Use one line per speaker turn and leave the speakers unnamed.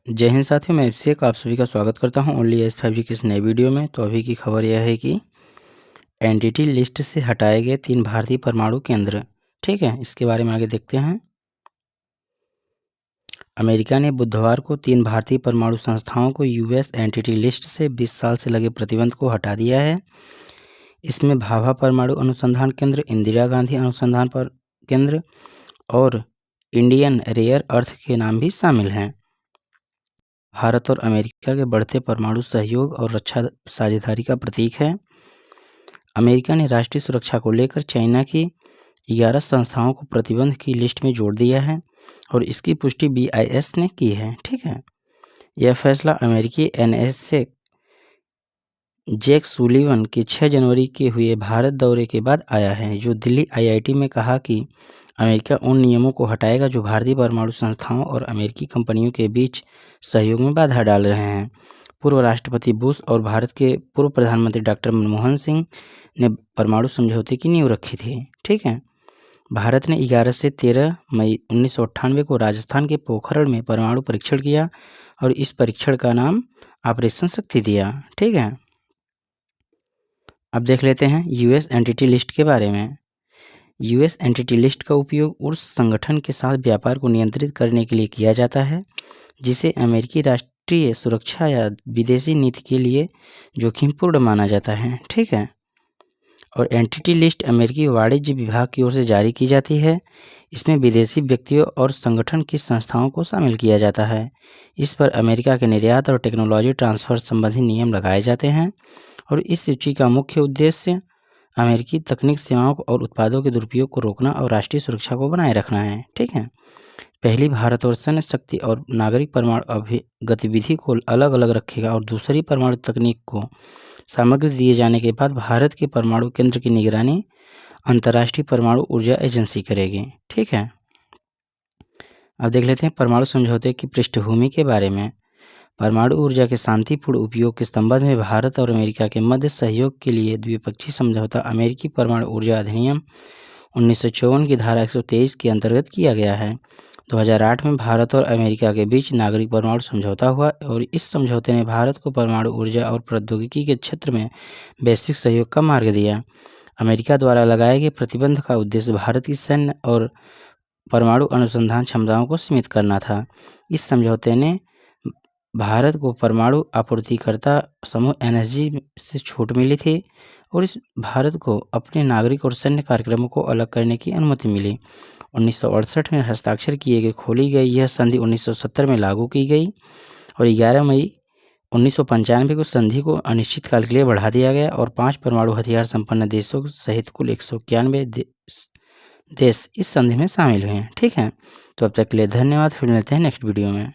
जय हिंद साथियों, मैं अभिषेक आप सभी का स्वागत करता हूं ओनली S5G की इस नई वीडियो में। तो अभी की खबर यह है कि एंटिटी लिस्ट से हटाए गए 3 भारतीय परमाणु केंद्र। ठीक है, इसके बारे में आगे देखते हैं। अमेरिका ने बुधवार को 3 भारतीय परमाणु संस्थाओं को यूएस एंटिटी लिस्ट से 20 साल से लगे प्रतिबंध को हटा दिया है। इसमें भाभा परमाणु अनुसंधान केंद्र, इंदिरा गांधी अनुसंधान पर केंद्र और इंडियन रेयर अर्थ के नाम भी शामिल हैं। भारत और अमेरिका के बढ़ते परमाणु सहयोग और रक्षा साझेदारी का प्रतीक है। अमेरिका ने राष्ट्रीय सुरक्षा को लेकर चाइना की 11 संस्थाओं को प्रतिबंध की लिस्ट में जोड़ दिया है और इसकी पुष्टि BIS ने की है। ठीक है, यह फैसला अमेरिकी NSA जैक सुलिवन के 6 जनवरी के हुए भारत दौरे के बाद आया है, जो दिल्ली IIT में कहा कि अमेरिका उन नियमों को हटाएगा जो भारतीय परमाणु संस्थाओं और अमेरिकी कंपनियों के बीच सहयोग में बाधा डाल रहे हैं। पूर्व राष्ट्रपति बुश और भारत के पूर्व प्रधानमंत्री डॉक्टर मनमोहन सिंह ने परमाणु समझौते की नींव रखी थी। ठीक है, भारत ने 11 से 13 मई 1998 को राजस्थान के पोखरण में परमाणु परीक्षण किया और इस परीक्षण का नाम ऑपरेशन शक्ति दिया। ठीक है, अब देख लेते हैं यूएस एंटिटी लिस्ट के बारे में। यूएस एंटिटी लिस्ट का उपयोग उस संगठन के साथ व्यापार को नियंत्रित करने के लिए किया जाता है जिसे अमेरिकी राष्ट्रीय सुरक्षा या विदेशी नीति के लिए जोखिमपूर्ण माना जाता है। ठीक है, और एंटिटी लिस्ट अमेरिकी वाणिज्य विभाग की ओर से जारी की जाती है। इसमें विदेशी व्यक्तियों और संगठन की संस्थाओं को शामिल किया जाता है। इस पर अमेरिका के निर्यात और टेक्नोलॉजी ट्रांसफर संबंधी नियम लगाए जाते हैं और इस सूची का मुख्य उद्देश्य अमेरिकी तकनीक, सेवाओं और उत्पादों के दुरुपयोग को रोकना और राष्ट्रीय सुरक्षा को बनाए रखना है। ठीक है, पहली भारत और सैन्य शक्ति और नागरिक परमाणु गतिविधि को अलग अलग रखेगा और दूसरी परमाणु तकनीक को सामग्री दिए जाने के बाद भारत के परमाणु केंद्र की निगरानी अंतर्राष्ट्रीय परमाणु ऊर्जा एजेंसी करेगी। ठीक है, अब देख लेते हैं परमाणु समझौते की पृष्ठभूमि के बारे में। परमाणु ऊर्जा के शांतिपूर्ण उपयोग के संबंध में भारत और अमेरिका के मध्य सहयोग के लिए द्विपक्षीय समझौता अमेरिकी परमाणु ऊर्जा अधिनियम 1954 की धारा 123 के अंतर्गत किया गया है। 2008 में भारत और अमेरिका के बीच नागरिक परमाणु समझौता हुआ और इस समझौते ने भारत को परमाणु ऊर्जा और प्रौद्योगिकी के क्षेत्र में वैश्विक सहयोग का मार्ग दिया। अमेरिका द्वारा लगाए गए प्रतिबंध का उद्देश्य भारत की सैन्य और परमाणु अनुसंधान क्षमताओं को सीमित करना था। इस समझौते ने भारत को परमाणु आपूर्तिकर्ता समूह NSG से छूट मिली थी और इस भारत को अपने नागरिक और सैन्य कार्यक्रमों को अलग करने की अनुमति मिली। 1968 में हस्ताक्षर किए गए खोली गई यह संधि 1970 में लागू की गई और 11 मई 1995 को संधि को अनिश्चितकाल के लिए बढ़ा दिया गया और 5 परमाणु हथियार संपन्न देशों सहित कुल 191 देश इस संधि में शामिल हुए हैं। ठीक है, तो अब तक के लिए धन्यवाद। फिर मिलते हैं नेक्स्ट वीडियो में।